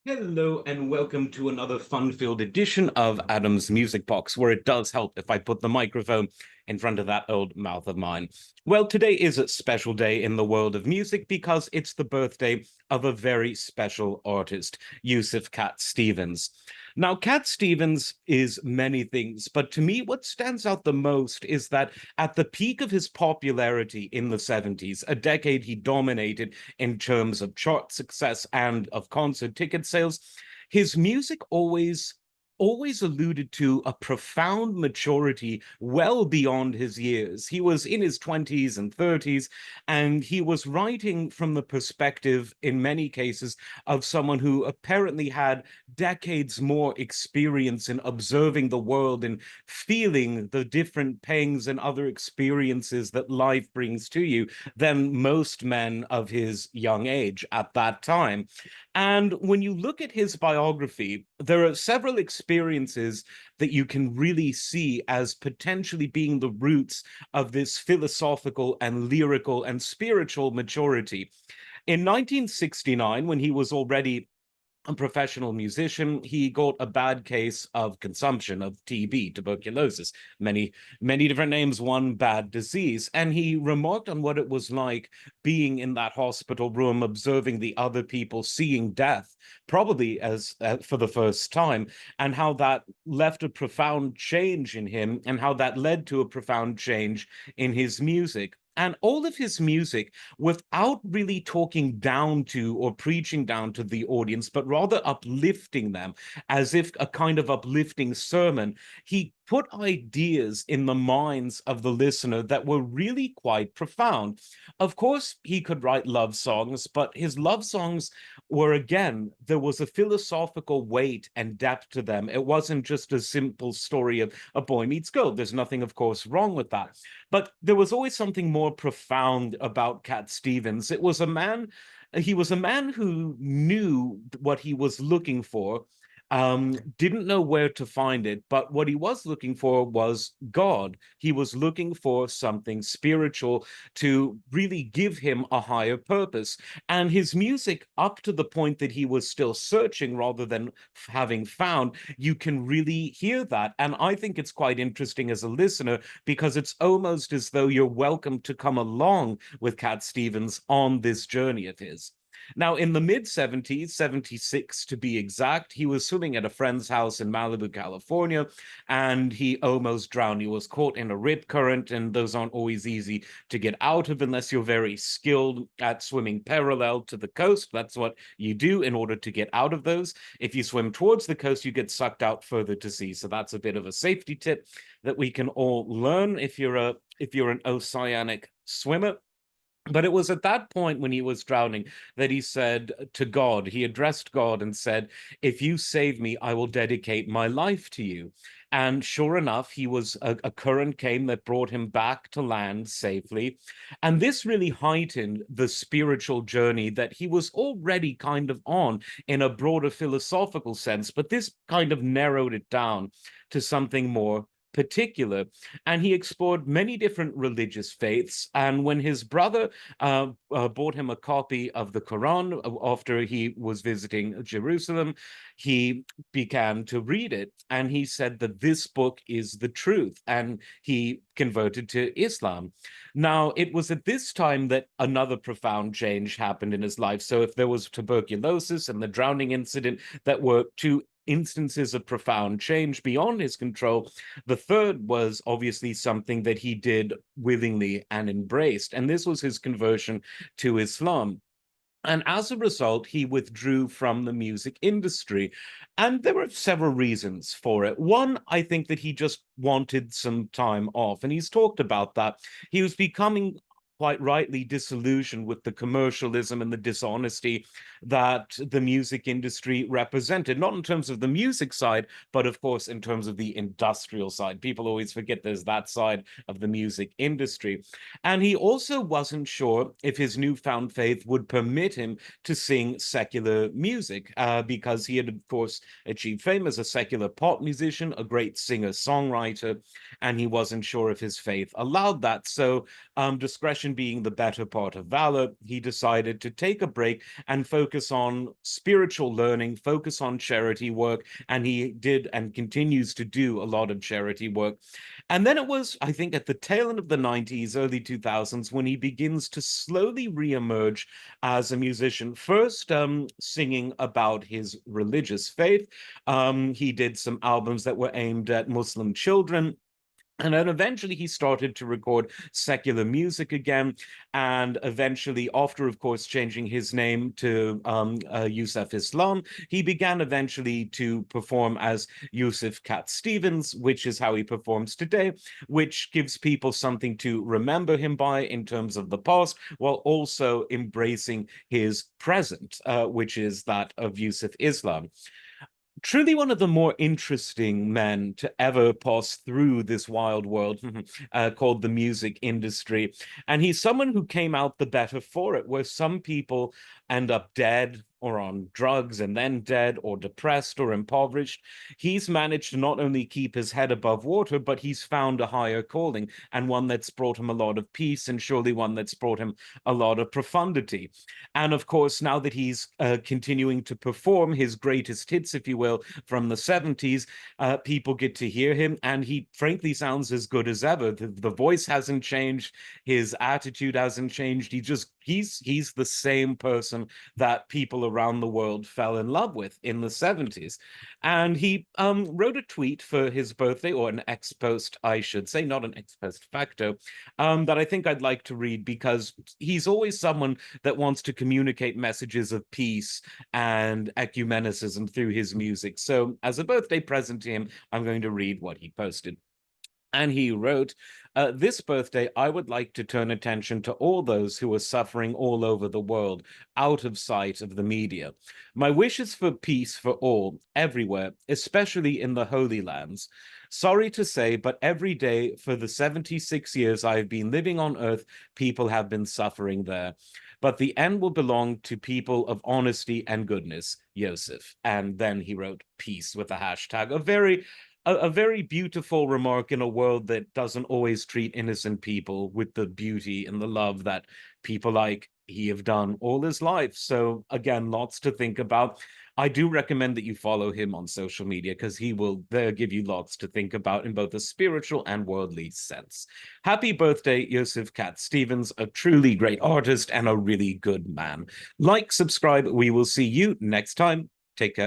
Hello and welcome to another fun-filled edition of Adam's Music Box, where it does help if I put the microphone in front of that old mouth of mine. Well, today is a special day in the world of music because it's the birthday of a very special artist, Yusuf Cat Stevens. Now, Cat Stevens is many things, but to me, what stands out the most is that at the peak of his popularity in the 70s, a decade he dominated in terms of chart success and of concert ticket sales, his music always alluded to a profound maturity well beyond his years. He was in his 20s and 30s, and he was writing from the perspective, in many cases, of someone who apparently had decades more experience in observing the world and feeling the different pangs and other experiences that life brings to you than most men of his young age at that time. And when you look at his biography, there are several experiences that you can really see as potentially being the roots of this philosophical and lyrical and spiritual maturity. In 1969, when he was already a professional musician, he got a bad case of consumption of TB, tuberculosis, many different names, one bad disease. And he remarked on what it was like being in that hospital room, observing the other people, seeing death, probably as for the first time, and how that left a profound change in him, and how that led to a profound change in his music. And all of his music, without really talking down to or preaching down to the audience, but rather uplifting them as if a kind of uplifting sermon, he put ideas in the minds of the listener that were really quite profound. Of course, he could write love songs, but his love songs were, again, there was a philosophical weight and depth to them. It wasn't just a simple story of a boy meets girl. There's nothing, of course, wrong with that. But there was always something more profound about Cat Stevens. He was a man who knew what he was looking for, didn't know where to find it, but what he was looking for was God. He was looking for something spiritual to really give him a higher purpose. And his music, up to the point that he was still searching rather than having found, you can really hear that. And I think it's quite interesting as a listener because it's almost as though you're welcome to come along with Cat Stevens on this journey of his. Now, in the mid 70s, 76 to be exact, he was swimming at a friend's house in Malibu, California, and he almost drowned. He was caught in a rip current, and those aren't always easy to get out of unless you're very skilled at swimming parallel to the coast. That's what you do in order to get out of those. If you swim towards the coast, you get sucked out further to sea. So that's a bit of a safety tip that we can all learn if you're an oceanic swimmer. But it was at that point when he was drowning that he said to God, he addressed God and said, "If you save me, I will dedicate my life to you." And sure enough, a current came that brought him back to land safely. And this really heightened the spiritual journey that he was already kind of on in a broader philosophical sense. But this kind of narrowed it down to something more particular. And he explored many different religious faiths. And when his brother bought him a copy of the Quran after he was visiting Jerusalem, he began to read it. And he said that this book is the truth. And he converted to Islam. Now, it was at this time that another profound change happened in his life. So if there was tuberculosis and the drowning incident that were two instances of profound change beyond his control, the third was obviously something that he did willingly and embraced, and this was his conversion to Islam. And as a result, he withdrew from the music industry. And there were several reasons for it. One, I think that he just wanted some time off. And he's talked about that. He was becoming quite rightly disillusioned with the commercialism and the dishonesty that the music industry represented, not in terms of the music side, but of course in terms of the industrial side. People always forget there's that side of the music industry. And he also wasn't sure if his newfound faith would permit him to sing secular music, because he had, of course, achieved fame as a secular pop musician, a great singer-songwriter, and he wasn't sure if his faith allowed that. So discretion ambition being the better part of valor, he decided to take a break and focus on spiritual learning, focus on charity work, and he did and continues to do a lot of charity work. And then it was, I think, at the tail end of the 90s, early 2000s, when he begins to slowly reemerge as a musician, first singing about his religious faith. He did some albums that were aimed at Muslim children. And then eventually he started to record secular music again. And eventually, after, of course, changing his name to Yusuf Islam, he began eventually to perform as Yusuf Cat Stevens, which is how he performs today, which gives people something to remember him by in terms of the past, while also embracing his present, which is that of Yusuf Islam. Truly one of the more interesting men to ever pass through this wild world called the music industry. And he's someone who came out the better for it, where some people end up dead or on drugs and then dead or depressed or impoverished. He's managed to not only keep his head above water, but he's found a higher calling, and one that's brought him a lot of peace, and surely one that's brought him a lot of profundity. And of course, now that he's continuing to perform his greatest hits, if you will, from the 70s, people get to hear him, and he frankly sounds as good as ever. The voice hasn't changed, his attitude hasn't changed. He's the same person that people around the world fell in love with in the 70s. And he wrote a tweet for his birthday, or an ex post, I should say, not an ex post facto, that I think I'd like to read, because he's always someone that wants to communicate messages of peace and ecumenicism through his music. So as a birthday present to him, I'm going to read what he posted. And he wrote, this birthday, I would like to turn attention to all those who are suffering all over the world, out of sight of the media. My wish is for peace for all, everywhere, especially in the Holy Lands. Sorry to say, but every day for the 76 years I've been living on earth, people have been suffering there. But the end will belong to people of honesty and goodness, Yusuf. And then he wrote peace with a hashtag, a very beautiful remark in a world that doesn't always treat innocent people with the beauty and the love that people like he have done all his life. So again, lots to think about. I do recommend that you follow him on social media, because he will give you lots to think about in both a spiritual and worldly sense. Happy birthday, Yusuf Cat Stevens, a truly great artist and a really good man. Like, subscribe. We will see you next time. Take care.